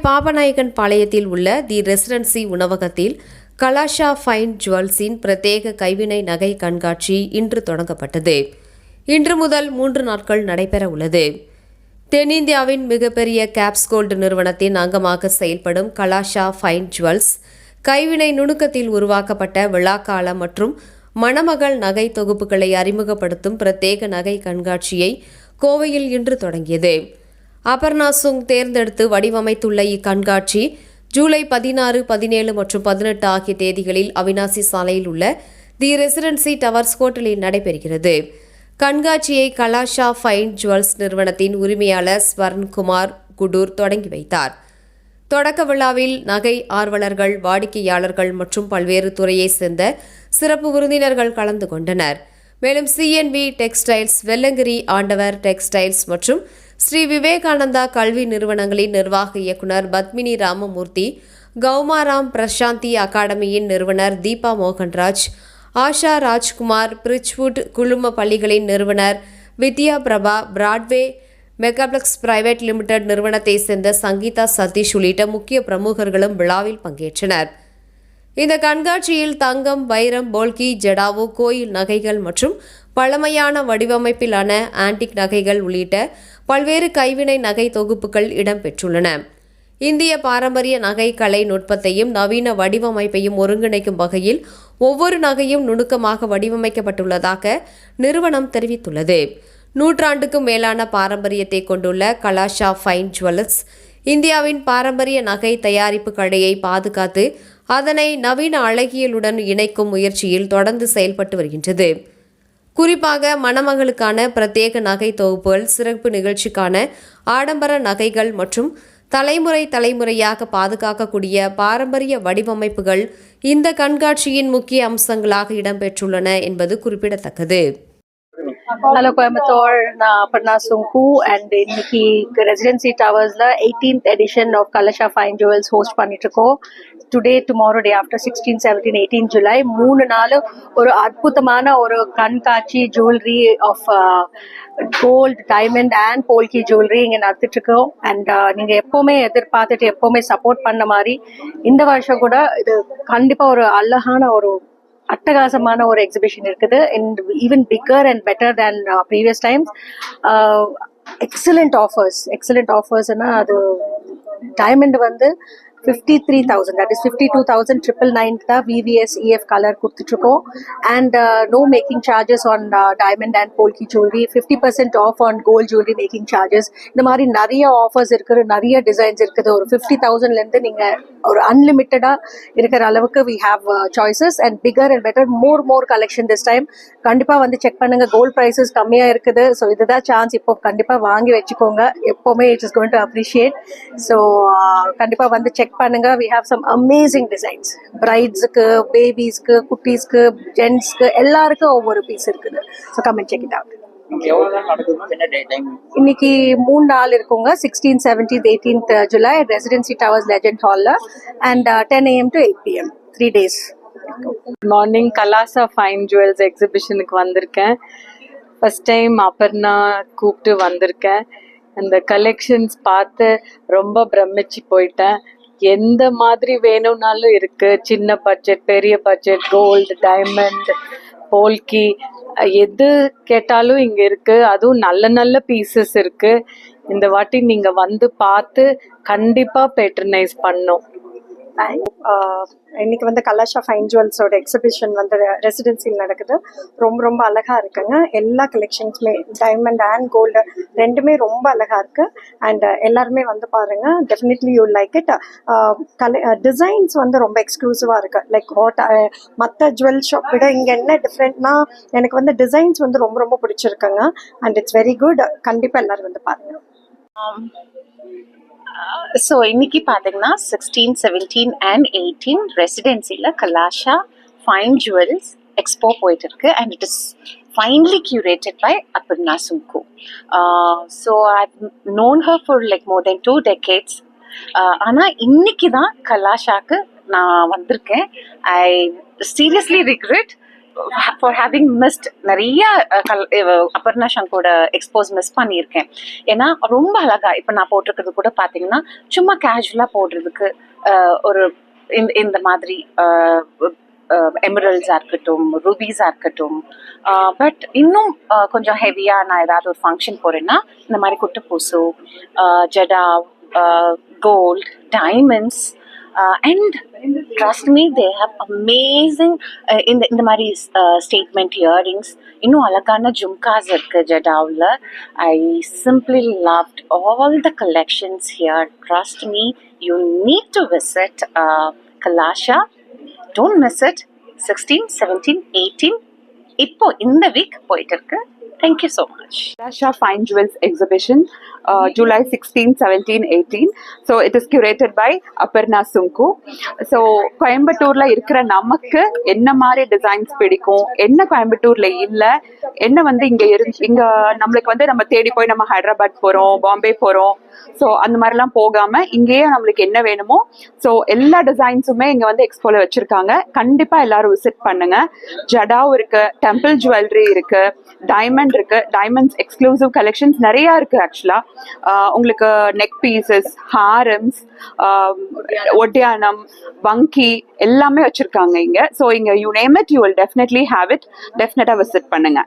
பாபநாயக்கன் பாளையத்தில் உள்ள தி ரெசிடென்சி உணவகத்தில் கலாஷா ஃபைன் ஜுவல்ஸின் பிரத்யேக கைவினை நகை கண்காட்சி இன்று தொடங்கப்பட்டது. இன்று முதல் 3 நாட்கள் நடைபெற உள்ளது. தென்னிந்தியாவின் மிகப்பெரிய கேப்ஸ் கோல்டு நிறுவனத்தின் அங்கமாக செயல்படும் கலாஷா ஃபைன் ஜுவல்ஸ் கைவினை நுணுக்கத்தில் உருவாக்கப்பட்ட விழாக்கால மற்றும் மணமகள் நகை தொகுப்புகளை அறிமுகப்படுத்தும் பிரத்யேக நகை கண்காட்சியை கோவையில் இன்று தொடங்கியது. அபர்ணா சுங் தேர்ந்தெடுத்து வடிவமைத்துள்ள இக்கண்காட்சி ஜூலை 16, 17 மற்றும் 18 ஆகிய தேதிகளில் அவினாசி சாலையில் உள்ள தி ரெசிடென்சி டவர்ஸ் ஹோட்டலில் நடைபெறுகிறது. கண்காட்சியை கலாஷா ஃபைன் ஜுவல்ஸ் நிறுவனத்தின் உரிமையாளர் ஸ்வர்ன்குமார் குடூர் தொடங்கி வைத்தார். தொடக்க விழாவில் நகை ஆர்வலர்கள், வாடிக்கையாளர்கள் மற்றும் பல்வேறு துறையைச் சேர்ந்த சிறப்பு விருந்தினர்கள் கலந்து கொண்டனர். மேலும் சிஎன்வி டெக்ஸ்டைல்ஸ், வெல்லங்கிரி ஆண்டவர் டெக்ஸ்டைல்ஸ் மற்றும் ஸ்ரீ விவேகானந்தா கல்வி நிறுவனங்களின் நிர்வாக இயக்குநர் பத்மினி ராமமூர்த்தி, கௌமாராம் பிரசாந்தி அகாடமியின் நிறுவனர் தீபா மோகன்ராஜ், ஆஷா ராஜ்குமார், பிரிட்ஜ்வுட் குழும பள்ளிகளின் நிறுவனர் வித்யா பிரபா, பிராட்வே மெகாப்ளெக்ஸ் பிரைவேட் லிமிடெட் நிறுவனத்தை சேர்ந்த சங்கீதா சதீஷ் உள்ளிட்ட முக்கிய பிரமுகர்களும் விழாவில் பங்கேற்றனர். இந்த கண்காட்சியில் தங்கம், வைரம், போல்கி, ஜடாவு, கோயில் நகைகள் மற்றும் பழமையான வடிவமைப்பிலான ஆன்டிக் நகைகள் உள்ளிட்ட பல்வேறு கைவினை நகை தொகுப்புகள் இடம்பெற்றுள்ளன. இந்திய பாரம்பரிய நகை கலை நுட்பத்தையும் நவீன வடிவமைப்பையும் ஒருங்கிணைக்கும் வகையில் ஒவ்வொரு நகையும் நுணுக்கமாக வடிவமைக்கப்பட்டுள்ளதாக நிறுவனம் தெரிவித்துள்ளது. நூற்றாண்டுக்கும் மேலான பாரம்பரியத்தை கொண்டுள்ள கலாஷா ஃபைன் ஜுவல்ஸ் இந்தியாவின் பாரம்பரிய நகை தயாரிப்பு கலையை பாதுகாத்து அதனை நவீன அழகியலுடன் இணைக்கும் முயற்சியில் தொடர்ந்து செயல்பட்டு வருகின்றது. குறிப்பாக மணமகளுக்கான பிரத்யேக நகை தொகுப்புகள், சிறப்பு நிகழ்ச்சிக்கான ஆடம்பர நகைகள் மற்றும் தலைமுறையாக பாதுகாக்கக்கூடிய பாரம்பரிய வடிவமைப்புகள் இந்த கண்காட்சியின் முக்கிய அம்சங்களாக இடம்பெற்றுள்ளன என்பது குறிப்பிடத்தக்கது. Hello Coimbatore, நான் அபர்ணா சுங்கு and இன்னைக்கு ரெசிடென்சி டவர்ஸ்ல 18th edition of Kalasha Fine Jewels host பண்ணிட்டு இருக்கோம். Today, tomorrow, day after 16, 17, 18 July 3 நாள் ஒரு அற்புதமான ஒரு கண்காட்சி jewellery of gold, diamond and polki jewellery இங்கே நடத்திட்டு இருக்கோம். அண்ட் நீங்கள் எப்போவுமே எதிர்பார்த்துட்டு எப்போவுமே சப்போர்ட் பண்ண மாதிரி இந்த வருஷம் கூட இது கண்டிப்பாக ஒரு அழகான ஒரு அட்டகாசமான ஒரு எக்ஸிபிஷன் இருக்குது. And even bigger and better than previous times. Excellent ஆஃபர்ஸ்னா அது டைமண்ட் வந்து 53,000, that is 52,999 தான் VVS EF கலர் கொடுத்துட்ருக்கோம். And no making charges on diamond and polki jewellery, 50% off on gold jewellery making charges. இந்த மாதிரி நிறைய ஆஃபர்ஸ் இருக்குது, நிறைய டிசைன்ஸ் இருக்குது. ஒரு 50,000லேருந்து நீங்கள் ஒரு அன்லிமிட்டடாக இருக்கிற அளவுக்கு we have choices and bigger and better more collection this time. கண்டிப்பாக வந்து செக் பண்ணுங்கள். கோல்ட் ப்ரைஸஸ் கம்மியாக இருக்குது. ஸோ இதுதான் சான்ஸ். இப்போ கண்டிப்பாக வாங்கி வச்சுக்கோங்க. எப்போவுமே it is going to appreciate. So கண்டிப்பாக வந்து செக் பண்ணுங்க. we have some amazing designs. பிரைட்ஸ்க்கு, பேபிஸ்க்கு, குட்டீஸ்க்கு, ஜென்ட்ஸ்க்கு எல்லாருக்கும் ஒவ்வொரு பீஸ் இருக்குது. So come and check it out. இன்னைக்கு 3 நாள் இருக்குங்க. 16, 17, 18th July residency towers legend ஹால்ல அண்ட் 10 AM to 8 PM 3 days. Morning Kalasha fine jewels எக்ஸிபிஷனுக்கு வந்திருக்கேன். ஃபர்ஸ்ட் டைம் அபர்ணா கூப்பிட்டு வந்திருக்கேன். அந்த கலெக்ஷன்ஸ் பார்த்து ரொம்ப பிரமிச்சு போயிட்டேன். எந்த மாதிரி வேணும்னாலும் இருக்கு. சின்ன பட்ஜெட், பெரிய பட்ஜெட், கோல்டு, டைமண்ட், போல்கி, எது கேட்டாலும் இங்க இருக்கு. அதுவும் நல்ல பீசஸ் இருக்கு. இந்த வாட்டி நீங்க வந்து பார்த்து கண்டிப்பா பேட்ரனைஸ் பண்ணும். இன்னைக்கு வந்து கலாஷா ஃபைன் ஜுவல்ஸோட எக்ஸிபிஷன் வந்து ரெசிடென்சியில் நடக்குது. ரொம்ப அழகாக இருக்குங்க. எல்லா கலெக்ஷன்ஸுமே டைமண்ட் அண்ட் கோல்டு ரெண்டுமே ரொம்ப அழகாக இருக்குது. அண்ட் எல்லாருமே வந்து பாருங்கள், definitely you like it. Designs வந்து ரொம்ப எக்ஸ்க்ளூசிவாக இருக்குது. லைக் மற்ற ஜுவல் ஷாப் விட இங்கே என்ன டிஃப்ரெண்ட்னா எனக்கு வந்து டிசைன்ஸ் வந்து ரொம்ப பிடிச்சிருக்குங்க. And it's very good. கண்டிப்பாக எல்லோரும் வந்து பாருங்கள். ஸோ இன்னைக்கு பார்த்தீங்கன்னா 16, 17 and 18 ரெசிடென்சியில் கலாஷா ஃபைன் ஜுவல்ஸ் எக்ஸ்போ போயிட்டு இருக்கு. And it is finally curated by Aparna Sunku. So I've known her for like more than 2 decades. ஆனால் இன்னைக்கு தான் கலாஷாக்கு நான் வந்திருக்கேன். I seriously regret for having missed நிறைய அபர்ணா சங்கோட எக்ஸ்போஸ் மிஸ் பண்ணியிருக்கேன். ஏன்னா ரொம்ப அழகா இப்போ நான் போட்டிருக்கிறது கூட பார்த்தீங்கன்னா சும்மா கேஷுவலாக போடுறதுக்கு ஒரு இந்த மாதிரி எமரல்ஸாக இருக்கட்டும், ரூபீஸாக இருக்கட்டும். பட் இன்னும் கொஞ்சம் ஹெவியாக நான் ஏதாவது ஒரு ஃபங்க்ஷன் போகிறேன்னா இந்த மாதிரி குட்டுப்பூசு, ஜடா, gold, diamonds, and trust me, they have amazing இந்த மாதிரி ஸ்டேட்மெண்ட் இயரிங்ஸ், இன்னும் அழகான ஜும்காஸ் இருக்கு ஜடாவில். I simply loved all the collections here. Trust me, you need to visit Kalasha. Don't miss it. 16, 17, 18 இப்போ இந்த வீக் போயிட்டு இருக்கு. Thank you so much. Kalasha Fine Jewels Exhibition, July 16, 17, 18. So it is curated by Aparna Sunku. So கோயம்புத்தூர்ல இருக்கிற நமக்கு என்ன மாதிரி designs பிடிக்கும், என்ன கோயம்புத்தூர்ல இல்லை, என்ன வந்து இங்க நம்மளுக்கு வந்து நம்ம தேடி போய் நம்ம ஹைதராபாத் போறோம், பாம்பே போறோம், ஸோ அந்த மாதிரிலாம் போகாம இங்கேயே நம்மளுக்கு என்ன வேணுமோ ஸோ எல்லா டிசைன்ஸுமே இங்க வந்து எக்ஸ்போல வச்சிருக்காங்க. கண்டிப்பா எல்லாரும் விசிட் பண்ணுங்க. ஜடாவும் இருக்கு, டெம்பிள் ஜுவல்லரி இருக்கு, டைமண்ட் இருக்கு, டைமண்ட்ஸ் எக்ஸ்க்ளூசிவ் கலெக்ஷன்ஸ் நிறைய இருக்கு. ஆக்சுவலா உங்களுக்கு நெக் பீசஸ், ஹாரம்ஸ், ஒட்டியானம், வங்கி எல்லாமே வச்சிருக்காங்க இங்க. ஸோ இங்க you name it, you will definitely have it. டெஃபினட்டா விசிட் பண்ணுங்க.